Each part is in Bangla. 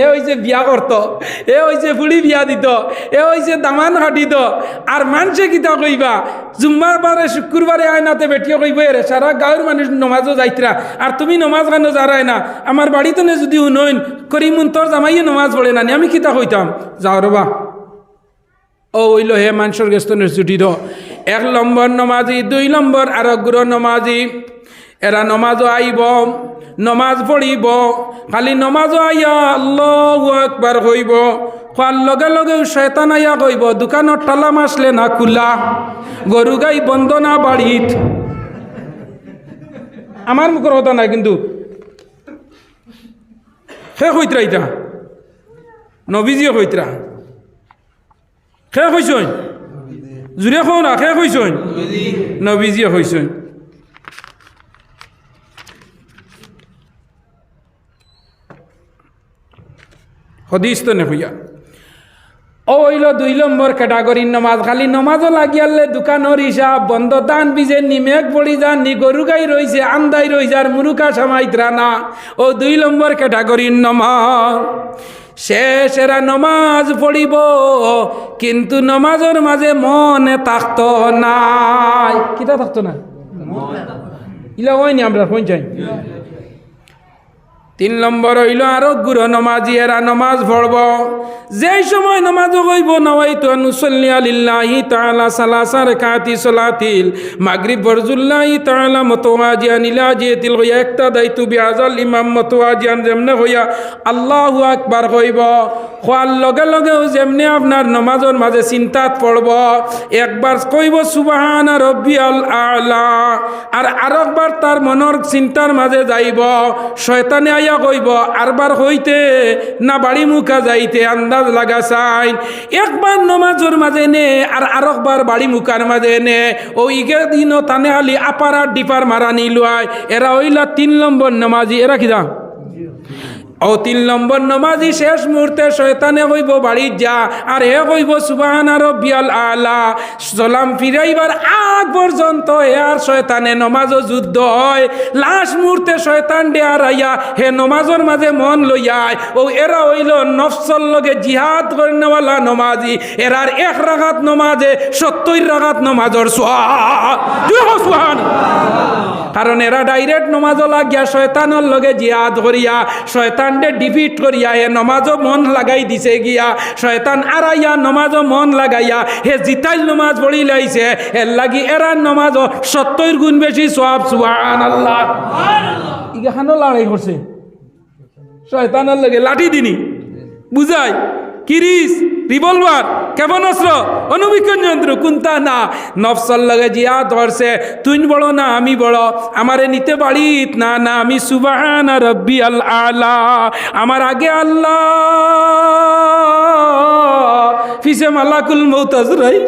এ হয়েছে বিয়া করত, এ হয়েছে ফুড়ি বিয়া দিত, এ হয়েছে দামান হাঁটিত। আর মানুষে কিতা কইবা, জুম্মার বারে শুক্রবারে আয়নাতে বেটিও কইব এরে সারা গাঁয়ের মানুষ নমাজও যাইতরা, আর তুমি নমাজ কেন যারায় না? আমার বাড়িতে যদি উনইন করিমুন তোর জামাইয়ে নমাজ পড়ে না, আমি কিতা কইতাম? যাও রবা ও হইল হে মানুষের গেস্তনের ছুটি দ। 1 নম্বর নমাজি, 2 নম্বর আরোগ্য নমাজি। এরা নমাজও আইব, নমাজ পড়িব, খালি নমাজও আইয়া আল্লাহু আকবার কইব। কোয়ার লগে লগেও শয়তান আইয়া কইব দোকানত তালা মাসলে না খোলা, গরু গাই বন্ধ না বাড়িত। আমার মুখের কথা নাই কিন্তু সে কইতরা, ইটা নবীজিও কইতরা। সে কইসইন জুড়ে কও না, সে কইসইন নবীজিও কইসইন। হদিস তো নেহইয়া ও হইল 2 নম্বর ক্যাটাগরির নমাজ। খালি নমাজও লাগিয়ালে দোকানের হিসাব বন্ধ, দান বিজে নিমেক পড়ি যান নি, গরু গাই রইছে আন্দাই রইছে আর মুরুকা সামাইতরা না। ও 2 নম্বর ক্যাটাগরির নমাজ। শেষ এরা নমাজ পড়িব কিন্তু নমাজের মাঝে মনে থাকত নাই। কিতা থাকতো না? ইলা হয়নি আমরা কোন চাই। 3 নম্বর হইল আরোগ্য নমাজি। এরা নমাজ পড়ব, যেই সময় নমাজও কইব নওয়াইতু আন উসাল্লি লিল্লাহি তাআলা সালাসা রাকাতি সালাতিল মাগরিব বরজুল্লাহি তাআলা মুতাওয়াজিয়ান ইলা জিয়াতিল গয়া ইক্তাদাইতু বিআজাল ইমাম মুতাওয়াজিয়ান। যেমনে হইয়া আল্লাহু আকবার কইব, কোয়ার লগে লগেও যেমনে আপনার নমাজের মাঝে চিন্তাত পড়ব, একবার কইব সুবহান রাব্বিয়াল আ'লা, আর আরেকবার তার মনের চিন্তার মাঝে যাইব। শয়তানে আইয়া কইব আরবার হইতে না বাড়ি মুখা যাইতে, আন্দাজ লাগা চাই। একবার নমাজের মাঝে নে আর আরেকবার বাড়ি মুখার মাঝে নে। ও ইগে দিন তানে আলি আপার আর ডিপার মারা নিলুয়ায়। এরা হইলা 3 নম্বর নমাজি। এরা কিনা ও 3 নম্বর নমাজি। শেষ মুহূর্তে শয়তানে কইব বাড়ি যা, আর হে কইব সুবহান রাব্বিয়াল আ'লা। সালাম ফিরাইবার আগ পর্যন্ত হে আর শয়তানে নমাজও যুদ্ধ হয়। লাস্ট মুহূর্তে শয়তান ডে আর আইয়া হে নমাজের মাঝে মন লইয়ায়। ও এরা হইল নফসর লগে জিহাদ করেনওয়ালা নমাজি। এরার 1 রাকাত নমাজে 70 রাকাত নমাজের সওয়াব। কারণ এরা ডাইরেক্ট নমাজও লাগিয়া শয়তানের লগে জিহাদ করিয়া শয়তানকে ডিফিট করিয়া হে নমাজও মন লাগাই দিছে গিয়া। শয়তান আরাইয়া নমাজও মন লাগাইয়া হে জিতাইল নমাজ পড়ি লাইছে। এর লাগি এরা নমাজও 70 গুণ বেশি সওয়াব। সুবহানাল্লাহ। ইগাখানো লড়াই করছে শয়তানের লগে, লাঠি দিনি বুঝাই, কিরিস, রিভলভার, ক্ষেপণাস্ত্র, অনুবীক্ষণ যন্ত্র কোনটা না। নফসল লগে জিয়া ধরছে, তুই বড় না আমি বড়, আমারে নিতে পারিত না, না আমি সুবহান রাব্বিয়াল আ'লা, আমার আগে আল্লাহ, ফিসে মালাকুল মউত আজরাইল,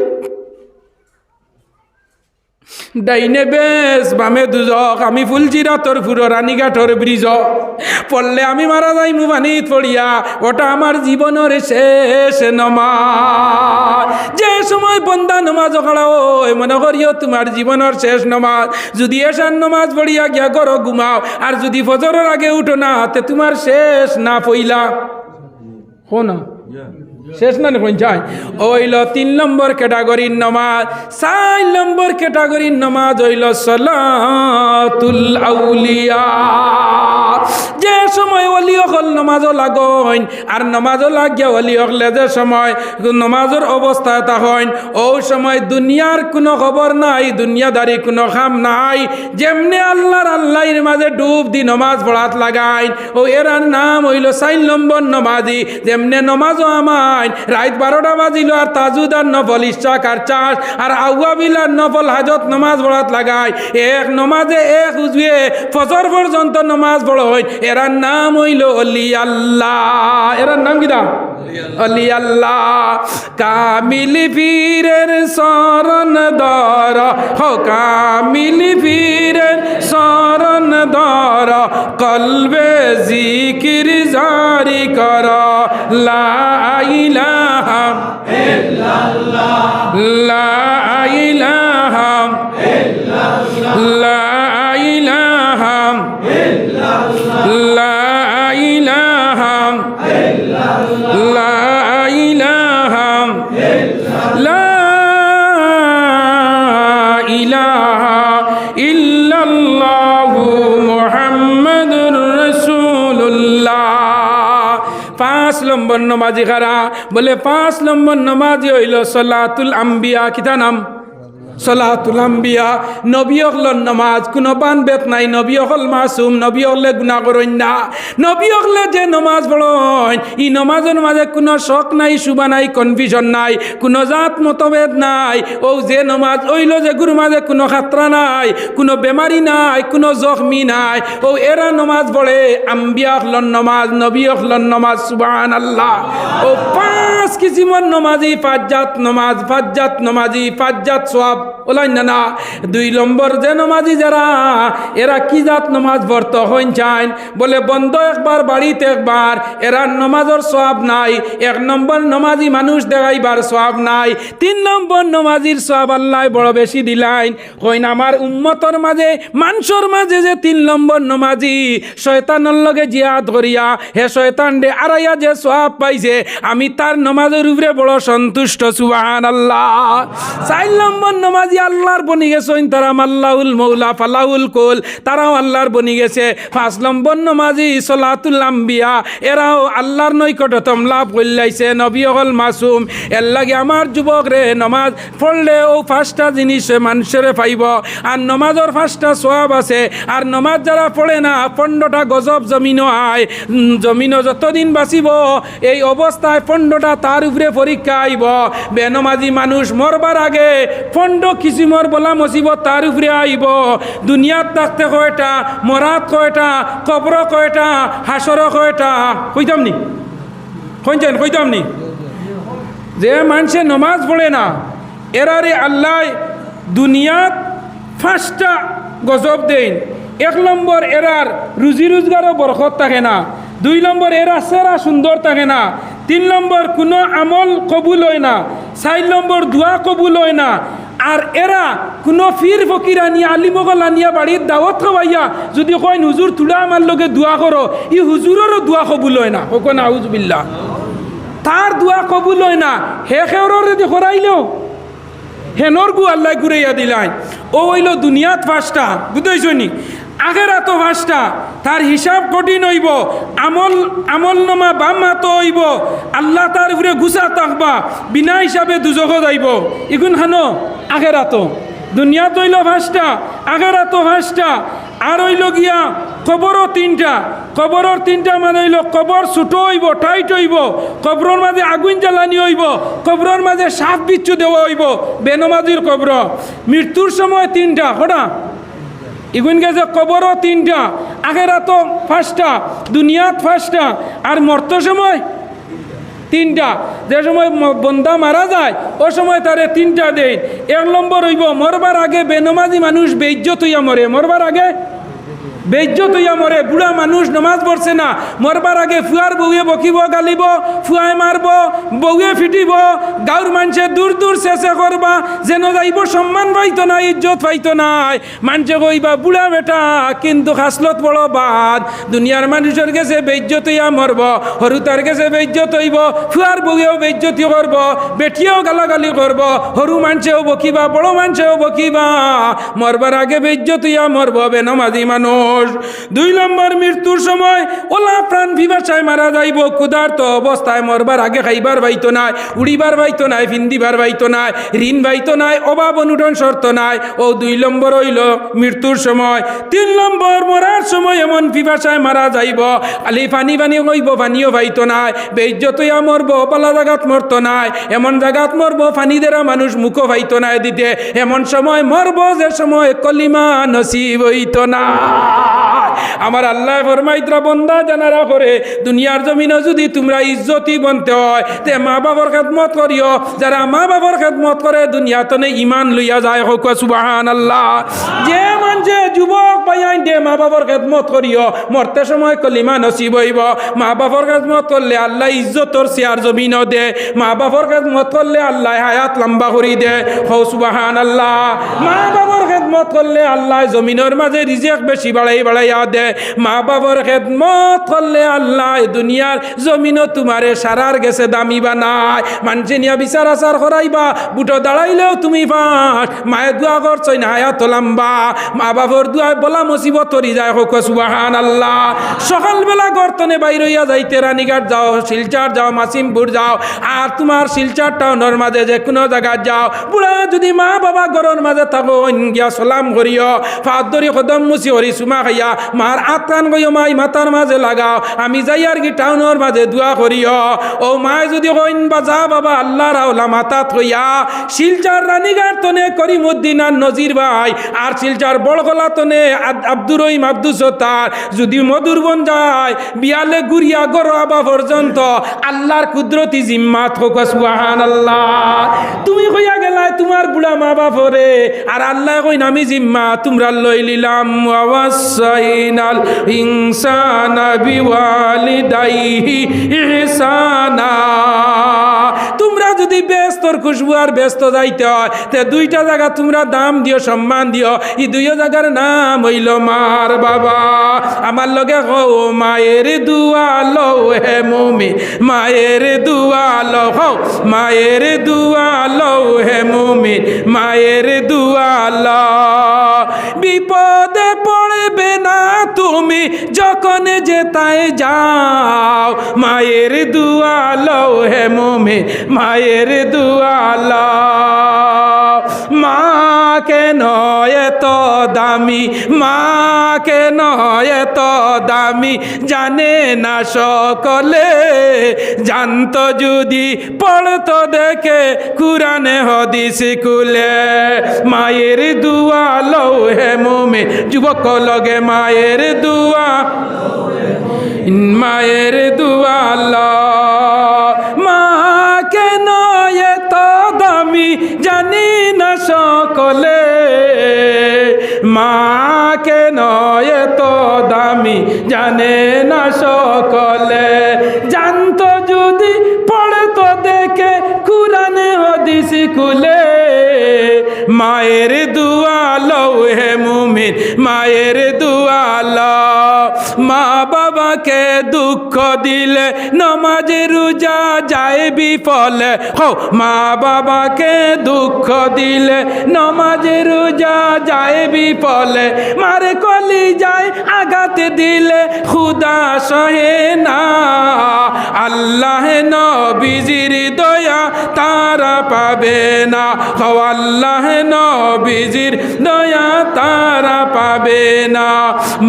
ডাইনে বেশ বামে দুজক, আমি ফুলচিরাতর ফুরো রানীঘাটর ব্রিজ পড়লে আমি মারা যাই মুবানিত পড়িয়া। ওটা আমার জীবনের শেষ নমাজ। যে সময় বন্দা নমাজ খাড়াও মনে করিও তোমার জীবনের শেষ নমাজ। যদি এশার নমাজ পড়িয়া গিয়া করো ঘুমাও, আর যদি ফজরের আগে উঠো না তে তোমার শেষ না পইলা হো না, শেষ না পঞ্চায়। ওইল 3 নম্বর ক্যাটাগরির নমাজ। 4 নম্বর ক্যাটাগরির নমাজ হইল সালাতুল আউলিয়া। যে সময় ওলি হল নমাজও লাগইন, আর নমাজও লাগিয়া ওলি হলে যে সময় নমাজের অবস্থা তখন ও সময় দুনিয়ার কোনো খবর নাই, দুনিয়াদারি কোনো কাম নাই। যেমনি আল্লাহর আল্লাহর মাঝে ডুব দি নমাজ পড়াত লাগাইন, ও এরার নাম হইল 4 নম্বর নমাজি। যেমনি নমাজও আমায় রাত 12টা বাজিল আর তাজুদ আর নফল ইশাক আর চাষ আর আউয়াবিল আর নফল হাজত নমাজ পড়াত লাগায়। এক নমাজে এক উজুয়ে ফজর পর্যন্ত নমাজ পড় হয়। এরার নাম হইল অলি আল্লাহ। এরার নাম কিনা অলি আল্লাহ। কামিলি পীরের শরণ দর, হো কামিলি পীরের শরণ দর, কলবে জিকির জারি কর, লা ইলাহা ইল্লাল্লাহ, লা ইলাহা ইল্লাল্লাহ, লা ইলাহা ইল্লাল্লাহ, লা ইলাহা লা ইলাহা লা ইলাহা ইল্লাল্লাহু মুহাম্মাদুর রাসূলুল্লাহ। 5 নম্বর নমাজি খারা বলে 5 নম্বর নমাজি হইল সলাতুল আম্বিয়া। কিতা নাম? সলাতুল আম্বিয়া। নবী হকলর নমাজ কোনো বান বেত নাই। নবী হকল মাসুম, নবী হকলে গুনাহ করেন না। নবী হকলে যে নমাজ পড়েন ই নমাজের মাঝে কোনো শক নাই, শুবা নাই, কনফিউশন নাই, কোনো জাত মতভেদ নাই। ও যে নমাজ ওইল যে গুরু মাঝে কোনো খাতরা নাই, কোনো বেমারি নাই, কোনো জখমি নাই। ও এরা নমাজ পড়ে আম্বিয়া হকলর নমাজ, নবী হকলর নমাজ। সুবহানাল্লাহ। ও 5 কিসিমর নমাজি, 5 জাত নমাজ, 5 জাত নমাজি, 5 জাত সওয়াব ওলাই না না। 2 নম্বর যে নমাজি যারা এরা কি জাত নমাজ বর্ত হইন চাইন বলে বন্ধ একবার বাড়িতে একবার, এরা নমাজের সওয়াব নাই। 1 নম্বর নমাজি মানুষ দেখাইবার সওয়াব নাই। 3 নম্বর নমাজির সওয়াব আল্লাহ বড় বেশি দিলাইন। হইন আমার উম্মতর মাঝে মানুষের মাঝে যে 3 নম্বর নমাজি শয়তানের লগে জিহাদ করিয়া হে শয়তান দে আড়াইয়া যে সওয়াব পাইছে, আমি তার নমাজের উপরে বড় সন্তুষ্ট। সুবহানাল্লাহ। 4 নম্বর নমাজি আল্লাহর বনি গেছেন, তারা মাল্লাহুল মৌলা ফালাহুল কুল, তারাও আল্লাহর বনি গেছে। 5 নম্বর নমাজি সলাতুল আম্বিয়া, এরাও আল্লাহর নৈকটতম লাভ কইলাইছে। নবী হল মাসুম। এর লাগে আমার যুবক রে নমাজ পড়লে ও 5টা জিনিস মানুষের পাইব। আর নমাজের 5টা সওয়াব আছে। আর নমাজ যারা পড়ে না 15টা গজব জমিনও আয়। জমিনও যতদিন বাঁচিব এই অবস্থায় 15টা তার উপরে পরীক্ষা আইব। বেনমাজি মানুষ মরবার আগে 15 কিসিমর বলা মুসিবত তার উপরে আইব। দুনিয়াত থাকতে কয়টা, মরাত কয়টা, কবর কয়টা, হাসর কয়টা, কইতাম নি কইতাম নি। যে মানুষে নমাজ পড়ে না এরারে আল্লাহ দুনিয়াত 5টা গজব দেন। 1 নম্বর এরার রুজি রোজগারও বরকত থাকে না। 2 নম্বর এরা সেরা সুন্দর থাকে না। 3 নম্বর কোনো আমল কবুল হয় না। 4 নম্বর দোয়া কবুল হয় না। আর এরা কোনো ফির ফকির আনিয়া আলিমগল আনিয়া বাড়ির দাওয়াত খাওয়াইয়া যদি কয় হুজুর তুলা আমার লগে দোয়া করো, ই হুজুরেরও দোয়া কবুল হয় না। হোক না আউযুবিল্লাহ। তার দোয়া কবুল হয় না। হে খেওরের যদি করাইলেও হেনর গু আল্লাহ ঘুরাইয়া দিলাই। ও হইল দুনিয়াত 5টা, বুঝতেছ নি? আখেরাত 5টা। তার হিসাব কঠিন হইব। আমল নামা বাম হাত হইব। আল্লাহ তার উপরে গুছা থাকবা, বিনা হিসাবে দুজখ যাইব। ইগুন খানো আখেরাত। দুনিয়াত হইল 5টা, আখেরাত 5টা। আর হইল গিয়া কবরও 3টা। কবরের 3টা মানে হইল কবর ছোট হইব, টাইট হইব। কবরের মাঝে আগুন জ্বালানি হইব। কবরের মাঝে সাপ বিচ্ছু দেওয়া হইব। বেনমাজির কবর। মৃত্যুর সময় 3টা। কটা? ইগুন গেছে কবরও 3টা, আখেরাত 5টা, দুনিয়াত 5টা। আর মরত সময় 3টা। যে সময় বন্দা মারা যায় ও সময় তারে 3টা দেন। 1 নম্বর হইব মরবার আগে বেনমাজি মানুষ বেইজ্জত হইয়া মরে। মরবার আগে বেইজ্জত হইয়া মরে। বুড়া মানুষ নমাজ পড়ছে না, মরবার আগে ফুয়ার বউয়ে বকিব, গালিব, ফুয়ায় মারব, বউয়ে ফিটিব, গাঁর মানুষে দূর দূর চেষ্টা করবা, যেন যাইব সম্মান পাইতো না, ইজ্জত পাইতো নাই। মানুষে কইবা বুড়া বেটা, কিন্তু খাসলত বড় বাদ। দুনিয়ার মানুষের কাছে বেইজ্জত হইয়া মরব, হরুতার কাছে বেইজ্জত হইব, ফুয়ার বউয়েও বেইজ্জতি করব, বেটিয়েও গালাগালি করব, হরু মানুষেও বকিবা, বড় মানুষেও বকিবা। মরবার আগে বেইজ্জত হইয়া মরব বেনমাজি মানুষ। 2 নম্বর মৃত্যুর সময় ওলা প্রাণ বিভাষায় মারা যাইব। ক্ষুধার্ত অবস্থায় মরবার আগে খাইবার বাইতো নাই, উড়িবার বাইতো নাই, ফিন্দিবার বাইতো নাই, ঋণ বাইতো নাই, অভাব অনুটন শর্ত নাই। ও 2 নম্বর হইল মৃত্যুর সময়। 3 নম্বর মরার সময় এমন বিভাষায় মারা যাইব খালি পানি পানি কইব, পানিও পাইতো নাই, বেইজ্জত হইয়া মরব, পালা জাগাত মরত নাই, এমন জাগাত মরব পানি দেরা মানুষ মুখও পাইতো নাই দিতে। এমন সময় মরব যে সময় কলিমা নসিব হইতো না। আমার আল্লাহ ফরমাইতরা বন্দা জানারা করে দুনিয়ার জমিনে যদি তোমরা ইজ্জতি বনতে হয় তে মা বাবার খেদমত করিও। যারা মা বাবার খেদমত করে দুনিয়াতনে ইমান লইয়া যায়। হোক সুবহানাল্লাহ। যে মানুষে যুবক পাইয়াই দে মা বাবার খেদমত করিও, মরতে সময় কলিমা নসিব হইব। মা বাবার খেদমত করলে আল্লাহ ইজ্জতর চেয়ার জমিন দে। মা বাবার খেদমত করলে আল্লাহ হায়াত লম্বা করি দে। হো সুবহানাল্লাহ। মা বাবার খেদমত করলে আল্লাহ জমিনের মাঝে রিজিক বেশি বাড়াইয়া দে মা বাবার খেদমত করলে আল্লাহ দুনিয়ার জমিনও তোমারে সারার গেছে দামি বানায় মানুষে নিয়া বিচার আচার করাইবা বুটো দাঁড়াইলেও তুমি পাস মায়ের দোয়া করছই না হায়াত লম্বা মা বাবার দোয়া বলা মুসিবত তরি যায় হোক সুবহানাল্লাহ সকালবেলা গর্তনে বাইর হইয়া যাইতে রানীঘাট যাও শিলচর যাও মাসিমপুর যাও আর তোমার শিলচর টাউনের মাঝে যে কোনো জায়গায় যাও বুড়া যদি মা বাবা ঘরের মাঝে থাকো গিয়া সালাম করিও ফাত ধরি কদম মুসি হরি সুমা খাইয়া মার আত্রান কইও মাই মাথার মাঝে লাগাও আমি যাই আর কি টাউনের মাঝে দোয়া করিও ও মায় যদি কইন বা যা বাবা আল্লাহ রাওলা মাথাত কইয়া শিলচর রানীঘাট তনে করিমউদ্দিন আর নজির ভাই আর শিলচর বড়গলা তনে আব্দুর রহিম আব্দুল সত্তার যদি মধুরবন যায় বিয়ালে গুড়িয়া গড় আবা পর্যন্ত আল্লাহর কুদরতি জিম্মাত হোক সুবহানাল্লাহ তুমি কইয়া গেলাই তোমার বুড়া মা বাপরে আর আল্লাহ কইন আমি জিম্মা তোমরা লই লিলাম ওয়াসাইনাল ইনসানা বিওয়ালিদাইহি ইহসানা তোমরা যদি ব্যস্তর খুশবু আর ব্যস্ত যাইতে হয় তে দুইটা জায়গা তোমরা দাম দিও সম্মান দিও এই দুইও জায়গার নাম হইল মার বাবা আমার লগে হও মায়ের দুয়া লো হে মুমিন মায়ের দুয়া লো হও মায়ের দুয়া লো হে মুমিন মায়ের দুয়া লো বিপদে পড়বে না তুমি যখন যেতায় যাও মায়ের দুয়া লো হে মুমিন মায়ের দুয়া লো মা কেন এত দামি মা কেন এত দামি জানে না সকলে জানতো যদি পড়তো দেখে কুরআনে হাদিস কুলে মায়ের দুয়া লও হে মুমিন যুবক লগে মায়ের দুয়া মায়ের দুয়া লও মা কেন এত দামি জানি না সকলে মা কেন এত দামি জানে না সকলে জানতো যদি পড়তো দেখে কুরআনে হাদিস খুলে মায়ের দুয়া লও হে মুমিন মায়ের দুয়া লও মা বাবাকে দুঃখ দিলে নমাজে রোজা যায় বিফলে হো মা বাবাকে দুঃখ দিলে নমাজে রোজা যায় বিফলে মারে কলি যায় আঘাত দিলে খুদা সহে না আল্লাহ নবীজির দয়া তারা পাবে না হো আল্লাহ নবীজির দয়া তারা পাবে না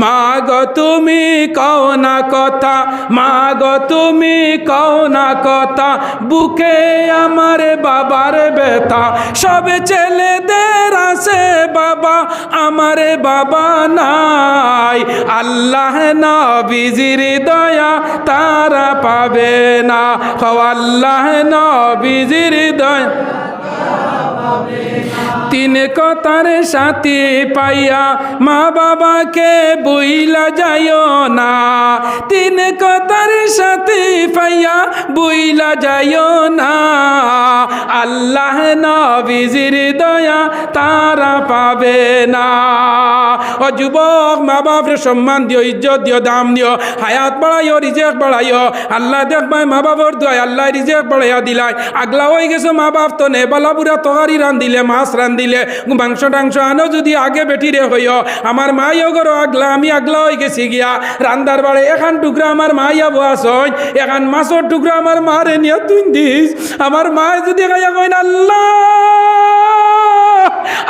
মা গো তুমি কও না কথা মা গো তুমি কও না কথা বুকে আমার বাবার ব্যথা সব ছেলেদের আছে বাবা আমার বাবা নাই আল্লাহ নবীজির দয়া তারা পাবে না হো আল্লাহ নবীজির দয়া তিন কথার সাথে পাইয়া মা বাবাকে বইলা যাইও না তিন কথার সাথে পাইয়া বইলা যাইও না আল্লাহ নবীজির দয়া তারা পাবে না ও যুবক মা বাপরে সম্মান দিও ইজ্জত দিও দাম দিও হায়াত বাড়াইও রিজেক বাড়াইও আল্লাহ দেখবাই মা বাবার দোয়া আল্লাহ রিজেক বাড়াইয়া দিলাই আগলা হয়ে গেছো মা বাপ তো নে বালা বুড়া তরকারি রান্ধিলে মাছ রান্ধিলে মাংস টাংস আনো যদি আগে বেটিরে হইও আমার মাইও গরো আগলা আমি আগলা হয়ে গেছি গিয়া রান্দার বাড়ে এখান টুকরা আমার মাইয়া বয়াস হয় এখান মাছের টুকরা আমার মারে নিয়ে তুই দিস আমার মায় যদি গাইয়া কইন আল্লাহ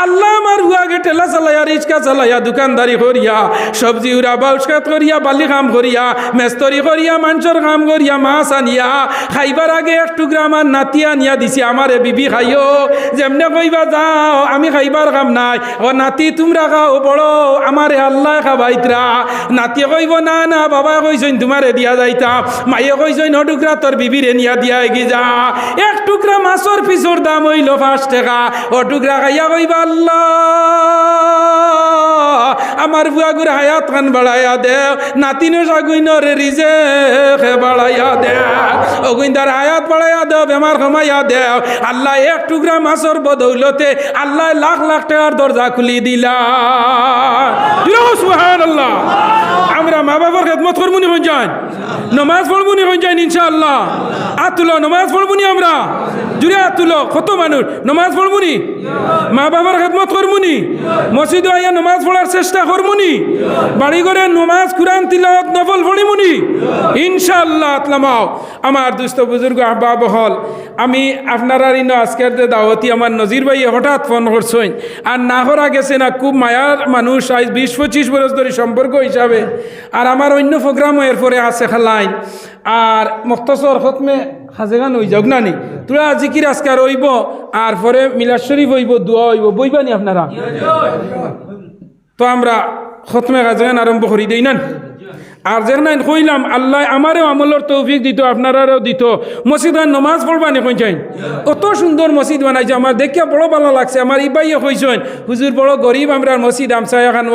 আল্লাহ আমার হুয়াকে ঠেলা চালাইয়া রিক্সা চালাইয়া দোকানদারি করিয়া সবজি উড়া বাউসকাত করিয়া বালি কাম করিয়া মেস্তরি করিয়া মাংসর কাম করিয়া মাছ আনিয়া খাইবার আগে এক টুকরা আমার নাতি আনিয়া দিছি আমারে বিবি খাইও যেমনে কইবা যাও আমি খাইবার কাম নাই ও নাতি তোমরা খাও বড় আমারে আল্লাহ খাবাইতরা নাতি কইব না না বাবা কইছেন তোমারে দিয়া যাইতাম মাইয়ে কইছেন ও টুকরা তোর বিবিরে নিয়া দিয়া এগি যা এক টুকরা মাছের পিছর দাম হইল 5 টাকা ও টুকরা খাইয়া কইবা আল্লাহ আমার বুয়াগুর হায়াত খান বাড়াইয়া দেও নাতিনো সাগুইনরে রিজেক বাড়াইয়া দেও ও অগুইন্দার আয়াত পড়াইয়া দেও বেমার কমাইয়া দেও আল্লাহ এক টুকরা মাছর বদৌলতে আল্লাহ লাখ লাখ টাকার দরজা খুলি দিলা সুবহানাল্লাহ আমরা মা বাবার খেদমত করবো নি হয়ে যান নমাজ পড়বো নি হয়ে যান ইনশাআল্লাহ আতুলো নমাজ পড়বো নি আমরা জুড়ে আতুলো কত মানুষ নমাজ পড়বো নি মা বাবার খেদমত করবো নি মসজিদে আইয়া নমাজ পড়ার চেষ্টা করবো নি বাড়ি ঘরে নমাজ কুরআন তিলাওয়াত নফল পড়িবো নি ইনশাআল্লাহ আতলামাও আমার দুস্থ বুজুর্গ আহবাব হল আমি আপনারা ইনো আজকের যে দাওয়াতি আমার নজির ভাই হঠাৎ ফোন করছেন আর না করা গেছে না খুব মায়ার মানুষ আজ 20-25 বছর ধরে সম্পর্ক হিসাবে আর আমার অন্য প্রোগ্রামও এরপরে আছে খালাইন আর মুক্তসর খতমে হাজেগান হয়ে যাক না নি তোরা জিকির আজকার হইব আর পরে মিলাদ শরীফ হইব দোয়া হইব বইবানি আপনারা তো আমরা খতমে হাজেগান আরম্ভ করি দেই না আর যেখানে কইলাম আল্লাহ আমারও আমলের তৌফিক দিত আপনারাও দিত মসজিদে নমাজ পড়বানি কইছেন কত সুন্দর মসজিদ বানাইছে আমার দেখিয়া বড় ভালো লাগছে আমার ইবাইয়ে কইছেন হুজুর বড় গরিব আমরা মসজিদ আমসা এখন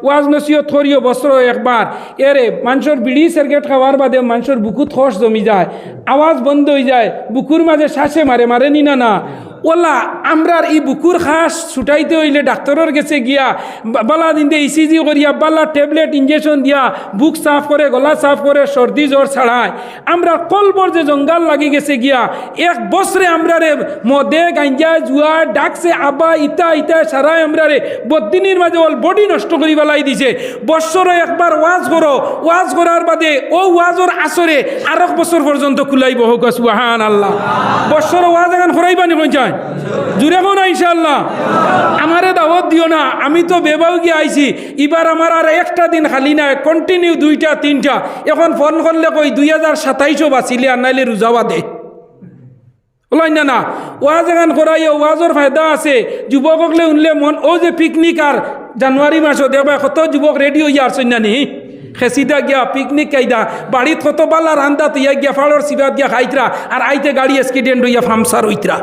ওয়াজ নসিহত করিও বস্ত্র একবার এরে মানুষের বিড়ি সিগারেট খাওয়ার বাদে মানুষের বুকুত খস জমি যায় আওয়াজ বন্ধ হয়ে যায় বুকুর মাঝে শ্বাসে মারে নি না ওলা আমরার এই বুকুর খাস ছুটাইতে হইলে ডাক্তারের গেছে গিয়া বালা দিন ইসিজি করিয়া বালা ট্যাবলেট ইঞ্জেকশন দিয়া বুক সাফ করে গলা সাফ করে সর্দি জ্বর ছাড়ায় আমরা কলবর যে জঙ্গাল লাগি গেছে গিয়া এক বছরে আমরারে মদে গাঞ্জা জুয়া ডাকছে আবা ইতা সারায় আমরারে বদিনীর মাঝে ওল বডি নষ্ট করি বেলাই দিছে বছরে একবার ওয়াজ করো ওয়াজ করার বাদে ও ওয়াজর আসরে আর এক বছর পর্যন্ত খুলাইব হোক সুবহানাল্লাহ বছর ওয়াজ এখন করাইবানি কই যায় জুড়ে কোন ইনশাআল্লাহ আমারে দাওয়াত দিও না আমি তো বেবাও গিয়ে আইছি এবার আমার আর একটা দিন খালি না কন্টিনিউ 2টা-3টা এখন ফোন করলে কই 2027ও বাঁচিলে আর নাইলে রোজাওয়া দে ওলাই না ওয়াজ এখান করাই ওয়াজর ফায়দা আছে যুবকলে উনলে মন ও যে পিকনিক আর জানুয়ারি মাসও দেখবা কত যুবক রেডি হইয়া আসছেন না নি খেসিদা গিয়া পিকনিক কাইদা বাড়িত কত বালা রান্দা তুইয়া গিয়া ফাড়র সিবাত গিয়া খাইতরা আর আইতে গাড়ি অ্যাক্সিডেন্ট হইয়া ফামসার হইতরা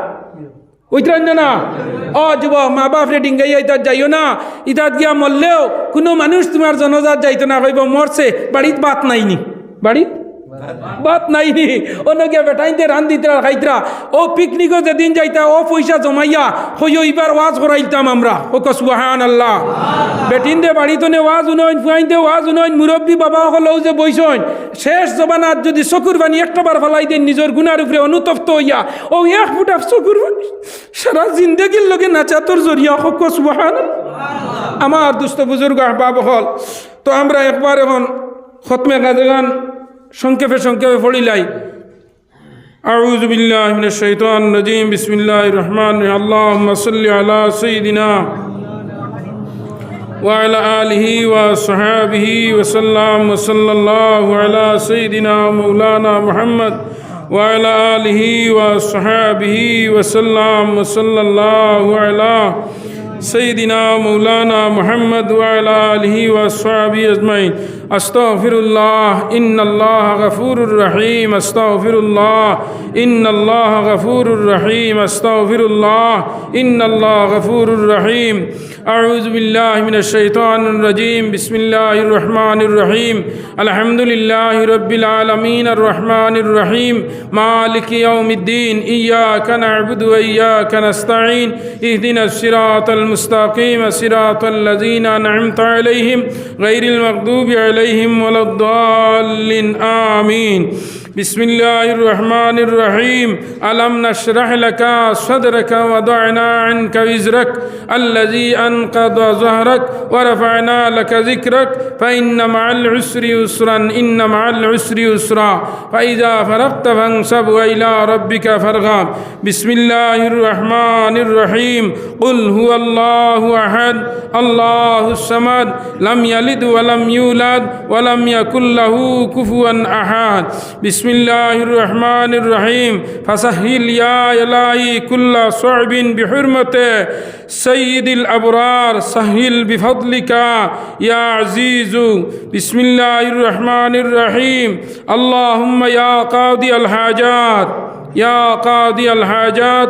ওইটাই না ও যুব মা বাপরে ডিঙ্গাইয়া ইতাত যাইও না ইতাত গিয়া মরলেও কোনো মানুষ তোমার জনজাত যাইতো না কইব মরছে বাড়িত বাত নাইনি বাড়িত বাত নাইনি অন্য গিয়া বেটাইতে রান্দিতরা খাইতরা ও পিকনিকও যেদিন যাইতা ও পয়সা জমাইয়া হইও এবার ওয়াজ করাইতাম আমরা ও সুবহানাল্লাহ বেটিন দে বাড়িতে ওয়াজ উনয়ন ফুয়াইতে ওয়াজ উনয়ন মুরব্বী বাবা হলেও যে বইসন শেষ জবানাত যদি চকুর বানি একটাবার ফেলাই দেন নিজের গুনার উপরে অনুতপ্ত হইয়া ও এক ফুটা চকুর বানি সারা জিন্দগির লগে নাচাতর জরিয়া হক সুবহানাল্লাহ আমার দুস্থ বুজুর্গ আহবাব হল তো আমরা একবার এখন খতমে গান সংক্ষেপে পড়িলাই আউযু বিল্লাহি মিনাশ শাইতানির রাজীম বিসমিল্লাহির রহমানির রহিম আল্লাহুম্মা সাল্লি আলা সাইয়্যিদিনা ওয়া আলা আলিহি ওয়া সাহবিহি ওয়া সাল্লাম ওয়া সাল্লাল্লাহু আলা সাইয়্যিদিনা মাওলানা মুহাম্মদ ওয়া আলা আলিহি ওয়া সাহবিহি ওয়া সাল্লাম ওয়া সাল্লাল্লাহু আলা سيدنا مولانا محمد وعلى آله وصحبه أجمعين أستغفر الله إن الله غفور رحيم أستغفر الله إن الله غفور رحيم أستغفر الله إن الله غفور رحيم أعوذ بالله من الشيطان الرجيم بسم الله الرحمن الرحيم الحمد لله رب العالمين الرحمن الرحيم مالك يوم الدين إياك نعبد وإياك نستعين اهدنا الصراط المستقيم صراط الذين أنعمت عليهم غير المغضوب عليهم ولا الضالين آمين بسم الله الرحمن الرحيم ألم نشرح لك صدرك وضعنا عنك وزرك الذي أنقض ظهرك ورفعنا لك ذكرك فإن مع العسر يسرا إن مع العسر يسرا فإذا فرغت فانصب وإلى ربك فارغب بسم الله الرحمن الرحيم قل هو الله أحد الله الصمد لم يلد ولم يولد ولم يكن له كفوا أحد بسم الله الرحمن الرحيم فسهل يا إلهي كل صعب بحرمة سيد الأبرار سهل بفضلك يا عزيز بسم الله الرحمن الرحيم اللهم يا قاضي الحاجات يا قاضي الحاجات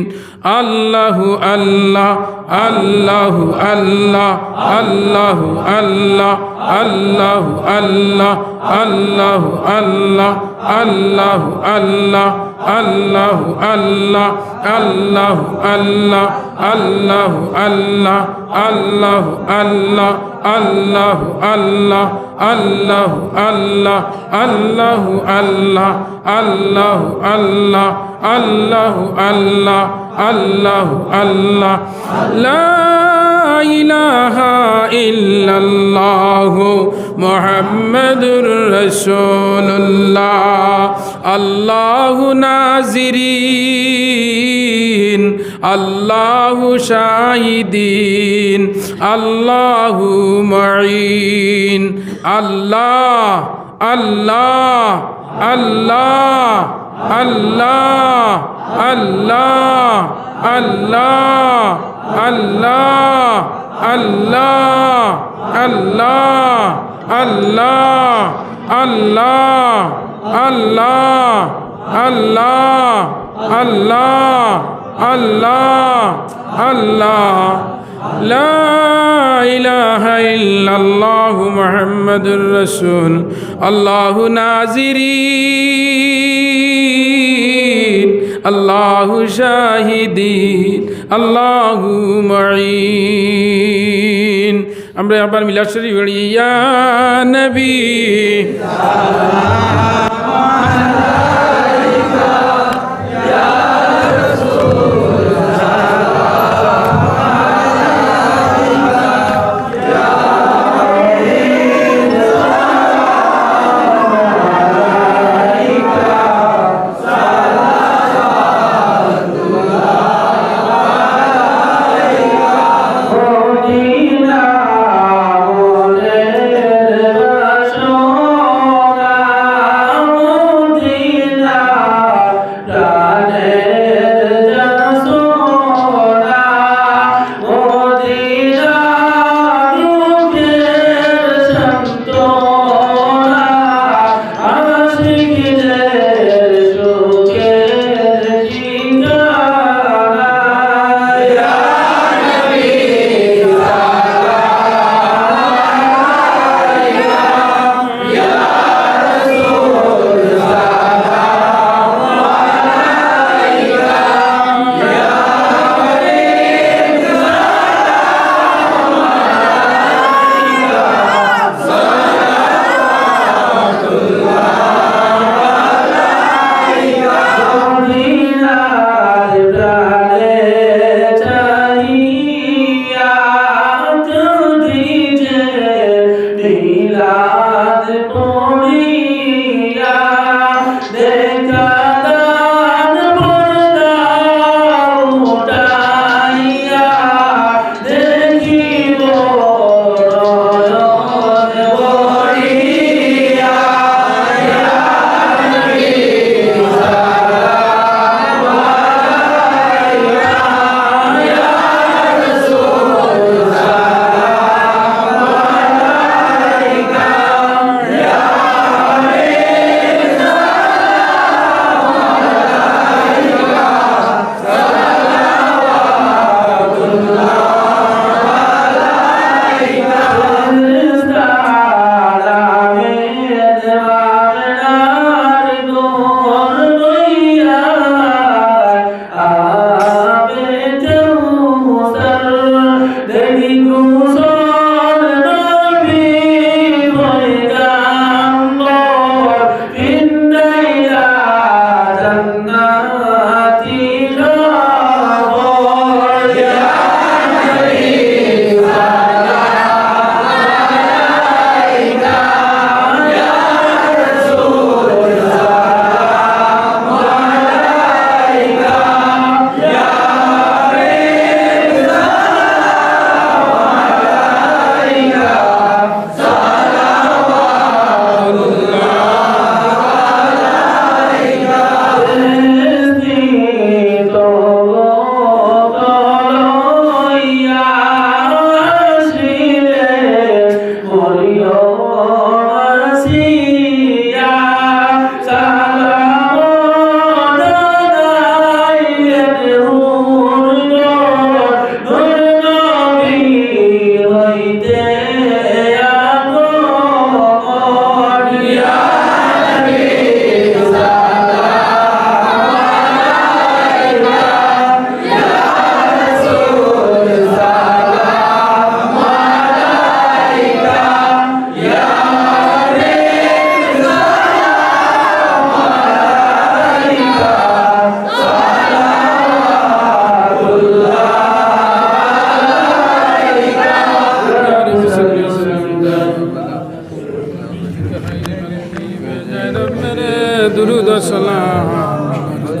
আল্লাহু আল্লাহ আল্লাহু আল্লাহ আল্লাহু আল্লাহ আল্লাহু আল্লাহ আল্লাহু আল্লাহ আল্লাহু আল্লাহ আল্লাহু আল্লাহ আল্লাহু আল্লাহ আল্লাহু আল্লাহ আল্লাহু আল্লাহ আল্লাহু আল্লাহ আল্লাহু আল্লাহ আল্লাহু আল্লাহ আল্লাহু আল্লাহ আল্লাহু আল্লাহ আল্লাহু আল্লাহ লা ইলাহা ইল্লাল্লাহ মুহাম্মাদুর রাসূলুল্লাহ আল্লাহু নাজিরিন আল্লাহু শাহিদিন আল্লাহু মুঈন আল্লাহ আল্লাহ আল্লাহ আল্লাহ আল্লাহ আল্লাহ আল্লাহ আল্লাহ আল্লাহ আল্লাহ আল্লাহ আল্লাহ আল্লাহ আল্লাহ আল্লাহ আল্লাহ লা ইলাহা ইল্লাল্লাহ মুহাম্মাদুর রাসূল আল্লাহু নাজিরিন আল্লাহু শাহিদিন আল্লাহু মুঈন। আমরা আবার মিলাদ শরীফ পড়ি ইয়া নবী Dina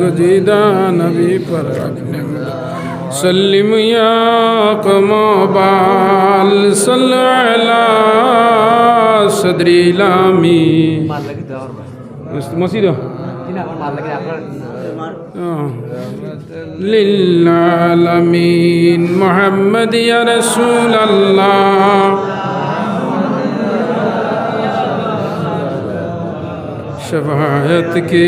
गजीदा नबी पर रखने सल्लिम या कमबाल सल्ला सदरी लामी मसीद लिल्लामीन मोहम्मद या रसूल अल्लाह शफाअत के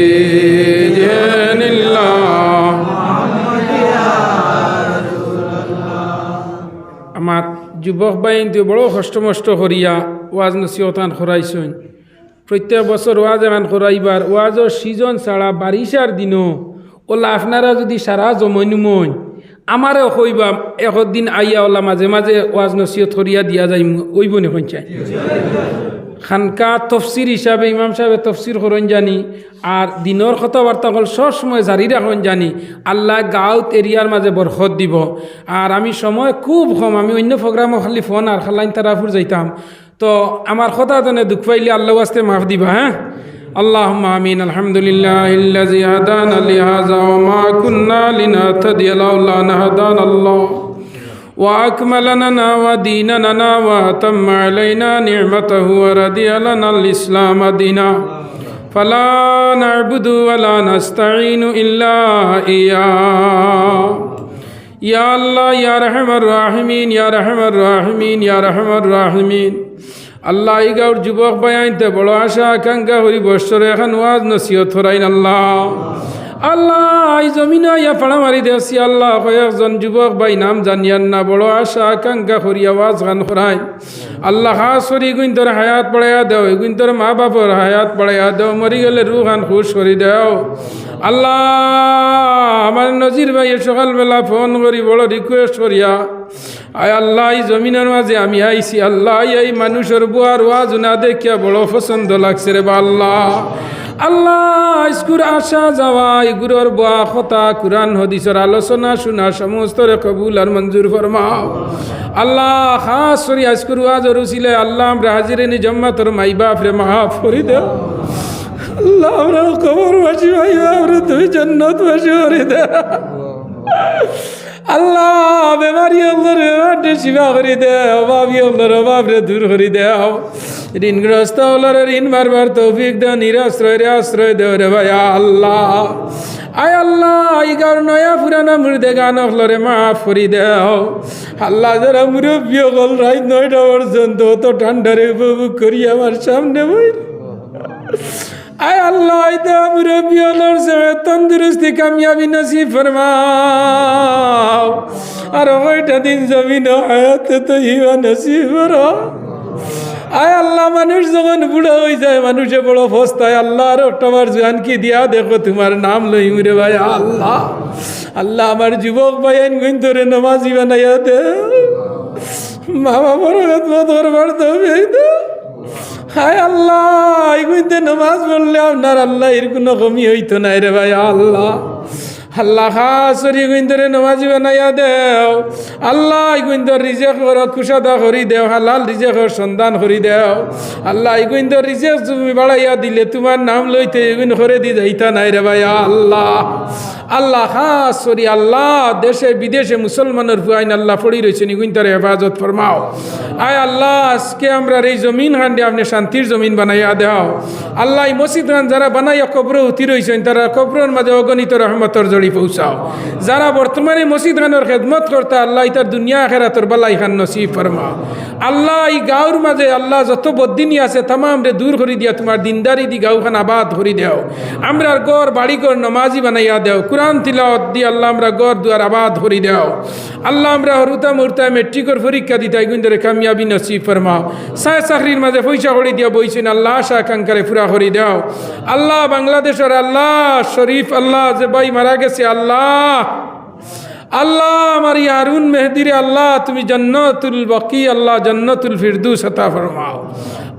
আমার যুবক বাইনতে বড় কষ্ট করিয়া ওয়াজ নসিহতান করাইছেন প্রত্যেক বছর ওয়াজ এখান করাইবার ওয়াজর সিজন ছাড়া বারিশার দিনও ওলা আপনারা যদি সারা জমনুমন আমারও কইবা একদিন আইয়া ওলা মাঝে মাঝে ওয়াজ নসিহত করিয়া দিয়া যাই ওইব নে চাই খানকা তফসির হিসাবে ইমাম সাহেব তফসির করেন জানি আর দিনের কথাবার্তা হল সবসময় জারি রাখেন জানি আল্লাহ গাঁত এরিয়ার মাঝে বরকত দিব আর আমি সময় খুব কম আমি অন্য প্রোগ্রামও খালি ফোন আর খালাইন তারাফুর যাইতাম তো আমার কথা জানে দুঃখ পাইলে আল্লাহ আস্তে মাফ দিবা হ্যাঁ اللهم آمين الحمد لله الذي هدانا لهذا وما كنا لنهتدي لولا أن هدانا الله وأكمل لنا وديننا وأتم علينا نعمته ورضي لنا الإسلام دينا فلا نعبد ولا نستعين إلا إياه يا الله يا رحم الراحمين يا رحم الراحمين يا رحم الراحمين আল্লাহ এই গাঁর যুবক বায়াইতে বড় আশা আকাঙ্ক্ষা হরি বৎসরে এখন ওয়াজ নসিহত হরাইন আল্লাহ আল্লাহ এই জমিন ইয়া ফাড়া মারি দেছি আল্লাহ কয়েকজন যুবক ভাই নাম জানিয়ান না বড় আশা আকাঙ্ক্ষা হরি আওয়াজ গান হরাই আল্লাহ খাস হরি গুইন্তর হায়াত পড়াইয়া দেও গুইন্তর মা বাপর হায়াত পড়াইয়া দেও মরি গেলে রুহান খুশ করি দেও আল্লাহ আমার নজির ভাই সকালবেলা ফোন করি বড় রিকোয়েস্ট করিয়া আয় আল্লাহ এই জমিনের মাঝে আমি আইছি আল্লাহ এই মানুষের বুয়ার ওয়াজ না দেখিয়া বড় পছন্দ লাগছে রে বা আল্লাহ আল্লাহ স্কুর আসা যাওয়া এগুলোর বুয়া কথা কুরআন হাদিসের আলোচনা শোনা সমস্ত রে কবুল আর মঞ্জুর ফরমাও আল্লাহ খাস করি আজকুর ওয়াজ রুসিলে আল্লাহ আমরা হাজিরে নি জান্নাতের মাই বাপ রে মাফ করে দাও আল্লাহ আমরা কবরবাসী ভাই আমরা তুই জান্নাতবাসী করে দাও আল্লাহ বেমারি আল্লাহর বেমারটা শিবা করে দেও অভাবী আল্লাহর অভাবরে দূর করে দেও ঋণগ্রস্ত আল্লাহর ঋণ বারবার তৌফিক দেও নিরাশ্রয় আশ্রয় দেও রে ভাই আল্লাহ আয় আল্লাহ ইগার নয়া পুরানা মুর্দে গান হলরে মাফ করে দেও আল্লাহ যারা মুরব্বী হল রাত 9টা পর্যন্ত তো ঠান্ডারে উপভোগ করি আমার সামনে বই আয় আল্লাহ ইদা মুরব্বী হলর সে তন্দুরস্তি কামিয়াবি নসিব ফরমাও আর ওইটা দিন জমিন হায়াতে তো ইবা নসিব করো আয় আল্লাহ মানুষ যখন বুড়া হয়ে যায় মানুষে বড় ফস্তায় আল্লাহ আর তোমার জান কি দিয়া দেখো তোমার নাম লই মুরে ভাই আল্লাহ আল্লাহ আমার যুবক ভাইয়েন গুণ ধরে নামাজি বানাইয়া দে মা বাবার খেদমত করবার তৌফিক দে হায় আল্লাহ এগুইতে নামাজ পড়লে আপনার আল্লাহ এর কোনো কমি হইতো না রে ভাই আল্লাহ আল্লাহ খাসরি গুইন্দরে নামাজি বানাইয়া দেও আল্লাহ গুইন্দর রিজেক কুশাদা করি দেও হালাল রিজেকর সন্ধান করি দেও আল্লাহ গুইন্দর রিজেক তুমি বাড়াইয়া দিলে তোমার নাম লইতে এগুন করে দি যাইতা নাই রে ভাই আল্লাহ আল্লাহ খাসরি আল্লাহ দেশে বিদেশে মুসলমানের ফুয়াইন আল্লাহ পড়ি রয়েছেন গুইন্দরে হেফাজত ফরমাও আয় আল্লাহ আজকে আমরা এই জমিন হান্ডে আপনি শান্তির জমিন বানাইয়া দেও আল্লাহ এই মসজিদ যারা বানাইয়া কবর উঠি রয়েছেন তারা কবরের মাঝে অগণিত রহমতর জড়ি পৌঁছাও যারা বর্তমানে মসজিদ খানোর খেদমত করতে আল্লাহ তার দুনিয়া আখিরাতের বালাই খান নসিব ফরমাও আল্লাহ এই গাঁর মাঝে আল্লাহ যত বদিনী আছে তামাম রে দূর করে দিয়া তোমার দিনদারি দি গাঁওখান আবাদ করে দেও আমরা গড় বাড়ি গড় নমাজি বানাইয়া দেও কুরআন তিলাওয়াত দি আল্লাহ আমরা গড় দুয়ার আবাদ করে দেও আল্লাহ আমরা হরুতা মুরতা মেট্রিকের পরীক্ষা দিতে গুন্দরে কামিয়াবি নসিব ফরমাও সায় চাকরির মাঝে পয়সা করে দিয়া বইছেন আল্লাহ আশা আকাঙ্ক্ষারে পুরা করে দেও আল্লাহ বাংলাদেশের আল্লাহ শরীফ আল্লাহ যে ভাই মারা গেছে আল্লাহ আল্লাহ আমার হারুন মেহেদিরে আল্লাহ তুমি জান্নাতুল বাকি আল্লাহ জান্নাতুল ফিরদৌস আতা ফরমাও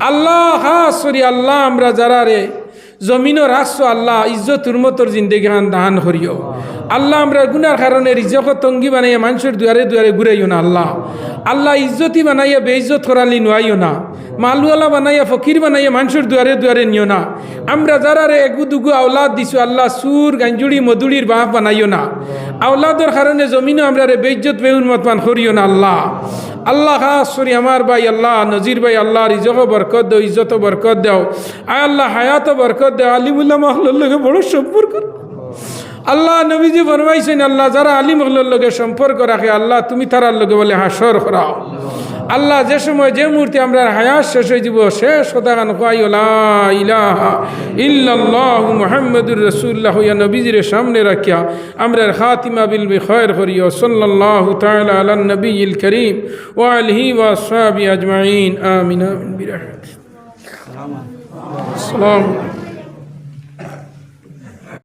আল্লাহ খাস করি আল্লাহ আমরা যারা রে জমিনও রাখছো আল্লাহ ইজ্জত উন্মতর জিন্দেগি দান করিও আল্লাহ আমরা গুনার কারণে রিজক তঙ্গি বানাইয়া মানুষের দুয়ারে দুয়ারে ঘুরাইও না আল্লাহ আল্লাহ ইজ্জতি বানাইয়া বেইজ্জত করালি নোয়াইও না মালওয়ালা বানাইয়া ফকির বানাইয়া মানুষের দুয়ারে দুয়ারে নিও না। আমরা যারা রে এগু দুগু আওলাদ দিছো আল্লাহ সুর গাঞ্জুড়ি মধুড়ির বাপ বানাইও না। আওলাদের কারণে জমিনও আমরা রে বেইজ্জত বেউন্মত মান করিও না আল্লাহ। আল্লাহ খাস করি আমার ভাই আল্লাহ নজির ভাই আল্লাহ রিজক বরকত দাও, ইজ্জত বরকত দাও, আয় আল্লাহ হায়াত বরকত দাও, আলিমুল্লাহ মহল্লার লগে বড় সম্পর্ক আল্লাহ। নবীজি ফরমাইছেন আল্লাহ যারা আলিম মহল্লার লগে সম্পর্ক রাখে আল্লাহ তুমি তারার লগে বলে হাসর করাও। আল্লাহ যে সময় যে মুহূর্তে আমরা হায়াত শেষ হয়ে যাব শেষ কথা গান কই লা ইলাহা ইল্লাল্লাহু মুহাম্মাদুর রাসূলুল্লাহ ইয়া নবীজির সামনে রাখিয়া আমরা খাতিমা বিল বিখাইর করিও। সাল্লাল্লাহু তাআলা আলা নবিয়িল কারীম ওয়া আলিহি ওয়া আসহাবিহি আজমাইন আমিন বিরহমাতিহি। আসসালামু